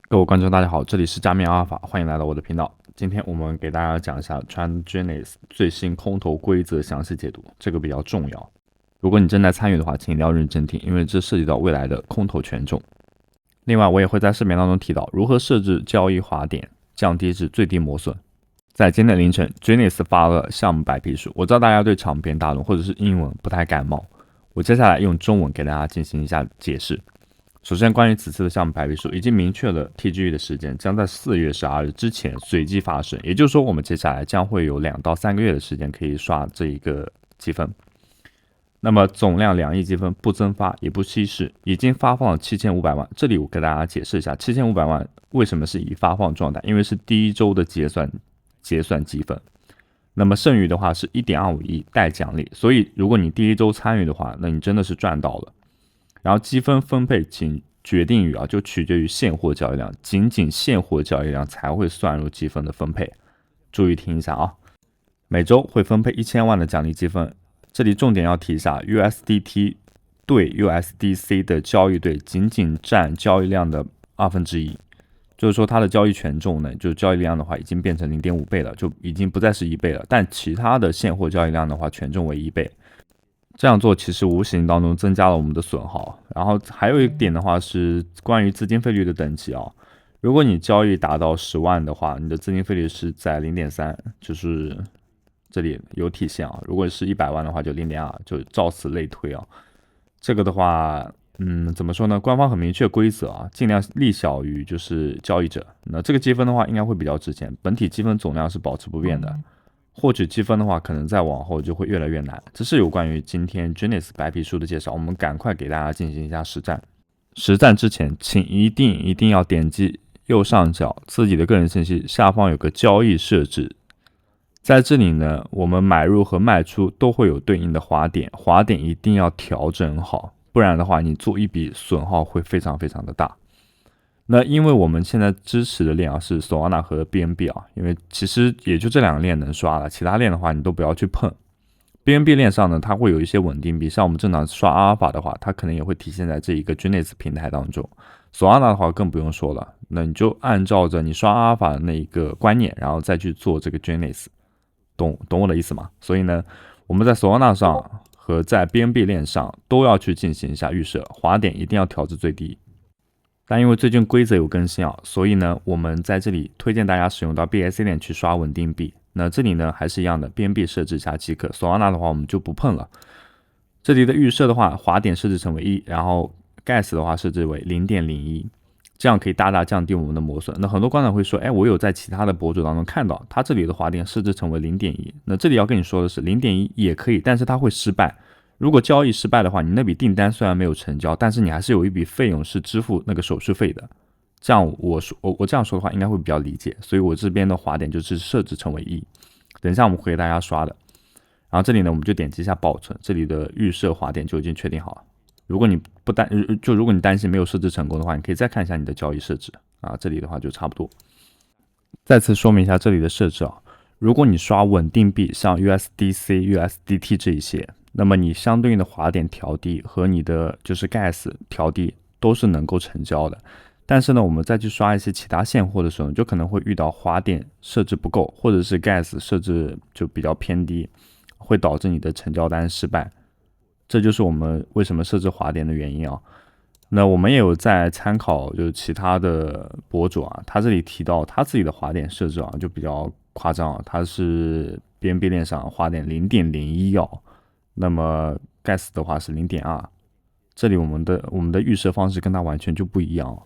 各位观众，大家好，这里是加密阿尔法，欢迎来到我的频道。今天我们给大家讲一下 TrendGenius 最新空头规则详细解读，这个比较重要。如果你正在参与的话，请一定要认真听，因为这涉及到未来的空头权重。另外，我也会在视频当中提到如何设置交易滑点，降低至最低磨损。在今天凌晨 ，Genius 发了项目白皮书。我知道大家对长篇大论或者是英文不太感冒，我接下来用中文给大家进行一下解释。首先，关于此次的项目白皮书，已经明确了 TGE 的时间将在4月12日之前随机发生，也就是说，我们接下来将会有2到3个月的时间可以刷这一个积分。那么总量2亿积分，不增发也不稀释，已经发放了7500万。这里我给大家解释一下，7500万为什么是已发放状态，因为是第一周的结算积分。那么剩余的话是 1.25 亿带奖励，所以如果你第一周参与的话，那你真的是赚到了。然后积分分配仅决定于就取决于现货交易量，仅现货交易量才会算入积分的分配。注意听一下啊，每周会分配1000万的奖励积分。这里重点要提一下 ，USDT 对 USDC 的交易对仅占交易量的1/2，就是说它的交易权重呢，就交易量的话已经变成 0.5 倍了，就已经不再是1倍了。但其他的现货交易量的话，权重为1倍。这样做其实无形当中增加了我们的损耗。然后还有一点的话是关于资金费率的等级如果你交易达到10万的话，你的资金费率是在 0.3， 就是这里有体现如果是100万的话就 0.2， 就照此类推这个的话怎么说呢？官方很明确规则尽量利小于就是交易者。那这个积分的话应该会比较值钱，本体积分总量是保持不变的。获取积分的话，可能再往后就会越来越难。这是有关于今天 Genius 白皮书的介绍，我们赶快给大家进行一下实战。实战之前，请一定要点击右上角自己的个人信息，下方有个交易设置，在这里呢，我们买入和卖出都会有对应的滑点，滑点一定要调整好，不然的话，你做一笔损耗会非常的大。那因为我们现在支持的链是 Solana 和 BNB 因为其实也就这2个链能刷了，其他链的话你都不要去碰。BNB 链上呢，它会有一些稳定币，像我们正常刷阿尔法的话，它可能也会体现在这一个 Genius 平台当中。Solana 的话更不用说了，那你就按照着你刷阿尔法的那一个观念，然后再去做这个 Genius， 懂我的意思吗？所以呢，我们在 Solana 上和在 BNB 链上都要去进行一下预设，滑点一定要调至最低。但因为最近规则有更新所以呢，我们在这里推荐大家使用到 BSC 链去刷稳定币。那这里呢还是一样的 ，BNB 设置一下即可。Solana 的话我们就不碰了。这里的预设的话，滑点设置成为1，然后 Gas 的话设置为 0.01， 这样可以大降低我们的磨损。那很多观众会说，我有在其他的博主当中看到，他这里的滑点设置成为 0.1。那这里要跟你说的是 0.1 也可以，但是它会失败。如果交易失败的话，你那笔订单虽然没有成交，但是你还是有一笔费用是支付那个手续费的。这样我这样说的话，应该会比较理解。所以我这边的滑点就是设置成为1。等一下我们会给大家刷的。然后这里呢，我们就点击一下保存，这里的预设滑点就已经确定好了。如果你如果你担心没有设置成功的话，你可以再看一下你的交易设置这里的话就差不多。再次说明一下这里的设置如果你刷稳定币，像 USDC、USDT 这一些。那么你相对应的滑点调低和你的就是 Gas 调低都是能够成交的，但是呢，我们再去刷一些其他现货的时候，就可能会遇到滑点设置不够，或者是 Gas 设置就比较偏低，会导致你的成交单失败。这就是我们为什么设置滑点的原因那我们也有在参考就是其他的博主他这里提到他自己的滑点设置就比较夸张他是 BNB 链上滑点 0.01那么 Gas 的话是 0.2， 这里我们的预设方式跟它完全就不一样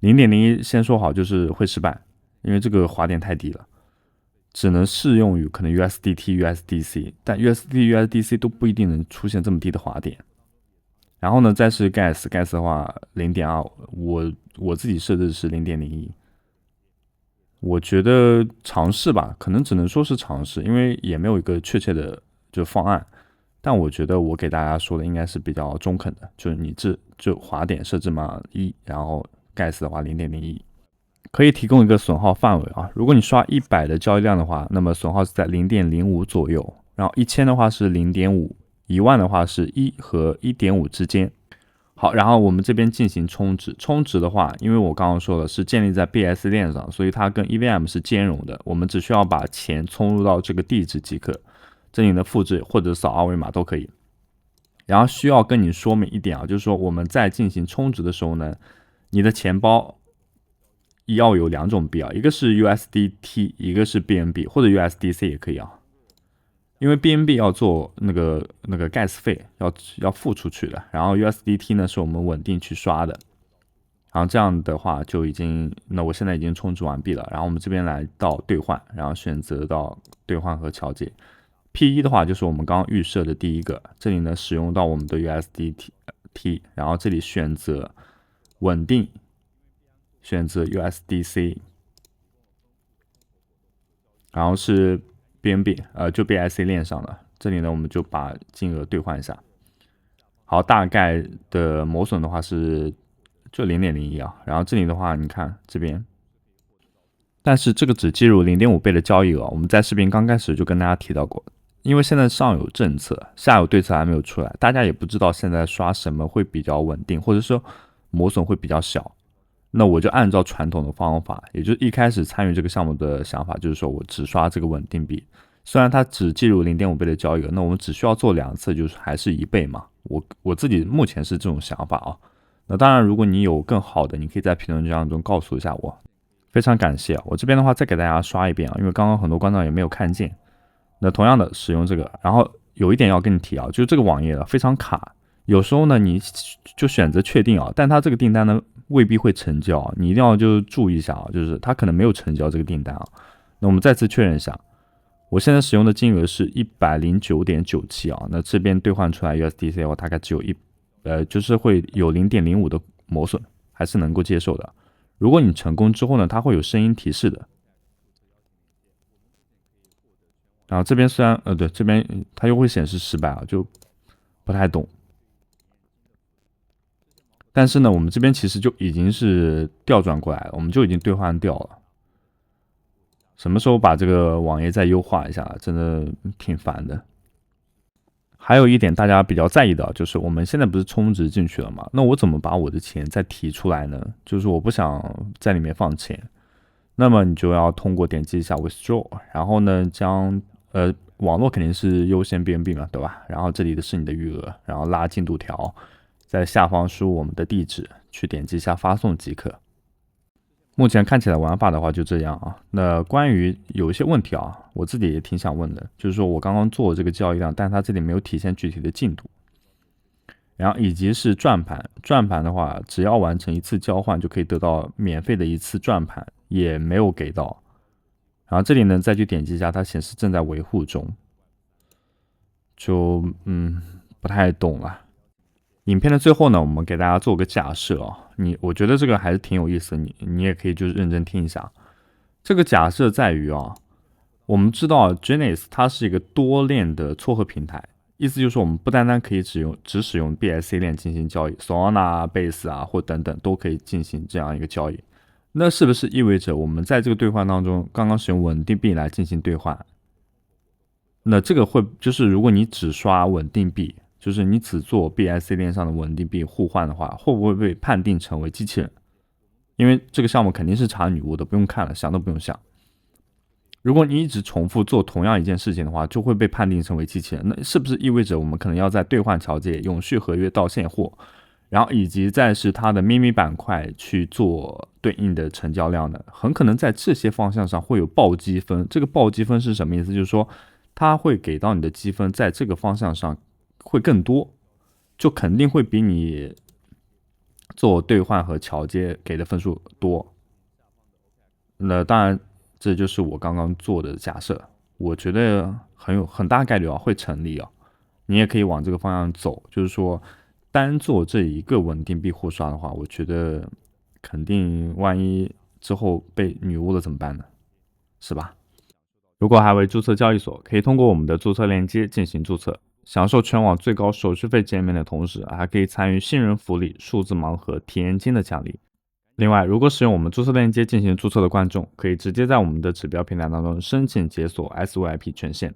0.01 先说好就是会失败，因为这个滑点太低了，只能适用于可能 USDT、USDC， 但 USDT、USDC 都不一定能出现这么低的滑点。然后呢，再是 Gas 的话 0.2， 我自己设置是 0.01， 我觉得尝试吧，可能只能说是尝试，因为也没有一个确切的就方案。但我觉得我给大家说的应该是比较中肯的，就是你就滑点设置嘛1，然后 Gas 的话 0.01， 可以提供一个损耗范围如果你刷100的交易量的话，那么损耗是在 0.05 左右，然后1000的话是 0.5， 1万的话是1和 1.5 之间。好，然后我们这边进行充值。充值的话，因为我刚刚说了是建立在 BSC 链上，所以它跟 EVM 是兼容的。我们只需要把钱充入到这个地址即可，这里的复制或者扫二维码都可以。然后需要跟你说明一点啊，就是说我们在进行充值的时候呢，你的钱包要有2种币啊，一个是 USDT， 一个是 BNB 或者 USDC 也可以啊。因为 BNB 要做那个 gas 费要付出去的，然后 USDT 呢是我们稳定去刷的，然后这样的话就已经，那我现在已经充值完毕了，然后我们这边来到兑换，然后选择到兑换和桥接。P1 的话就是我们刚刚预设的第一个，这里呢使用到我们的 USDT， 然后这里选择稳定，选择 USDC， 然后是 BNB， 就 BSC 链上了。这里呢，我们就把金额兑换一下。好，大概的磨损的话是就0.01啊。然后这里的话，你看这边，但是这个只计入0.5倍的交易额。我们在视频刚开始就跟大家提到过，因为现在上有政策，下有对策还没有出来，大家也不知道现在刷什么会比较稳定，或者说磨损会比较小。那我就按照传统的方法，也就是一开始参与这个项目的想法，就是说我只刷这个稳定币，虽然它只计入0.5倍的交易额，那我们只需要做2次，就是还是1倍嘛。我自己目前是这种想法啊。那当然，如果你有更好的，你可以在评论区当中告诉一下我，非常感谢。我这边的话再给大家刷一遍啊，因为刚刚很多观众也没有看见。那同样的使用这个，然后有一点要跟你提啊，就是这个网页非常卡，有时候呢你就选择确定啊，但它这个订单呢未必会成交，你一定要就注意一下啊，就是它可能没有成交这个订单啊。那我们再次确认一下，我现在使用的金额是 109.97 啊，那这边兑换出来 USDC 的话，大概只有就是会有 0.05 的磨损，还是能够接受的。如果你成功之后呢，它会有声音提示的。然后这边虽然对，这边它又会显示失败啊，就不太懂。但是呢，我们这边其实就已经是调转过来了，我们就已经兑换掉了。什么时候把这个网页再优化一下？真的挺烦的。还有一点大家比较在意的，就是我们现在不是充值进去了吗？那我怎么把我的钱再提出来呢？就是我不想在里面放钱，那么你就要通过点击一下 Withdraw， 然后呢将网络肯定是优先 BNB 嘛，对吧？然后这里的是你的余额，然后拉进度条，在下方输入我们的地址，去点击一下发送即可。目前看起来玩法的话就这样啊。那关于有一些问题啊，我自己也挺想问的，就是说我刚刚做这个交易量，但它这里没有体现具体的进度。然后以及是转盘，转盘的话，只要完成1次交换就可以得到免费的1次转盘，也没有给到。然后这里呢，再去点击一下，它显示正在维护中，就不太懂了。影片的最后呢，我们给大家做个假设啊，我觉得这个还是挺有意思的，你也可以就是认真听一下。这个假设在于啊，我们知道 Genesis 它是一个多链的撮合平台，意思就是我们不单单可以只使用 BSC 链进行交易 ，Solana、Base 啊或等等都可以进行这样一个交易。那是不是意味着我们在这个兑换当中，刚刚使用稳定币来进行兑换？那这个会就是如果你只刷稳定币，就是你只做 BSC 链上的稳定币互换的话，会不会被判定成为机器人？因为这个项目肯定是查女巫的，不用看了，想都不用想。如果你一直重复做同样一件事情的话，就会被判定成为机器人。那是不是意味着我们可能要在兑换桥接、永续合约到现货，然后以及再是它的咪咪板块去做对应的成交量呢？很可能在这些方向上会有暴积分。这个暴积分是什么意思？就是说它会给到你的积分在这个方向上会更多，就肯定会比你做兑换和桥接给的分数多。那当然，这就是我刚刚做的假设，我觉得很大概率会成立啊。你也可以往这个方向走，就是说单做这一个稳定币互刷的话，我觉得肯定万一之后被女巫了怎么办呢？是吧？如果还未注册交易所，可以通过我们的注册链接进行注册，享受全网最高手续费减免的同时，还可以参与新人福利、数字盲盒、体验金的奖励。另外，如果使用我们注册链接进行注册的观众，可以直接在我们的指标平台当中申请解锁 SYP 权限。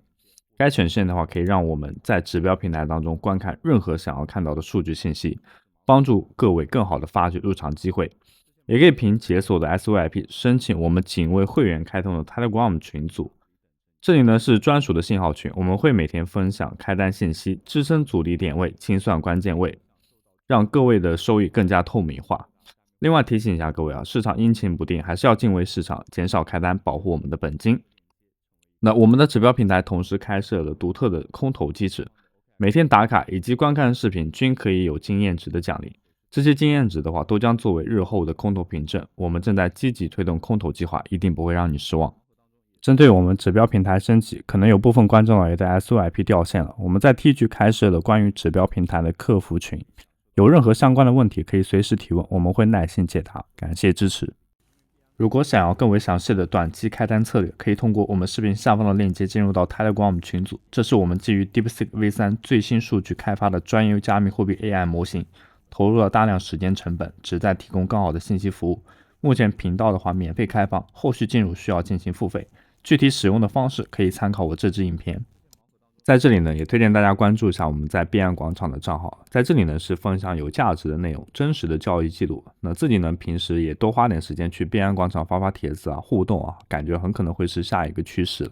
该权限的话，可以让我们在指标平台当中观看任何想要看到的数据信息，帮助各位更好的发掘入场机会。也可以凭解锁的 SVIP 申请我们仅为会员开通的 Telegram 群组。这里呢是专属的信号群，我们会每天分享开单信息，支撑阻力点位，清算关键位，让各位的收益更加透明化。另外提醒一下各位啊，市场阴晴不定，还是要敬畏市场，减少开单，保护我们的本金。那我们的指标平台同时开设了独特的空投机制，每天打卡以及观看视频均可以有经验值的奖励。这些经验值的话，都将作为日后的空投凭证。我们正在积极推动空投计划，一定不会让你失望。针对我们指标平台升级，可能有部分观众也在 SOIP 掉线了。我们在 T 区开设了关于指标平台的客服群，有任何相关的问题可以随时提问，我们会耐心解答。感谢支持。如果想要更为详细的短期开单策略，可以通过我们视频下方的链接进入到 Telegram 群组。这是我们基于 DeepSeek V3 最新数据开发的专业加密货币 AI 模型，投入了大量时间成本，旨在提供更好的信息服务。目前频道的话免费开放，后续进入需要进行付费。具体使用的方式可以参考我这支影片。在这里呢，也推荐大家关注一下我们在币安广场的账号，在这里呢是分享有价值的内容，真实的交易记录。那自己呢平时也多花点时间去币安广场发帖子啊，互动啊，感觉很可能会是下一个趋势了。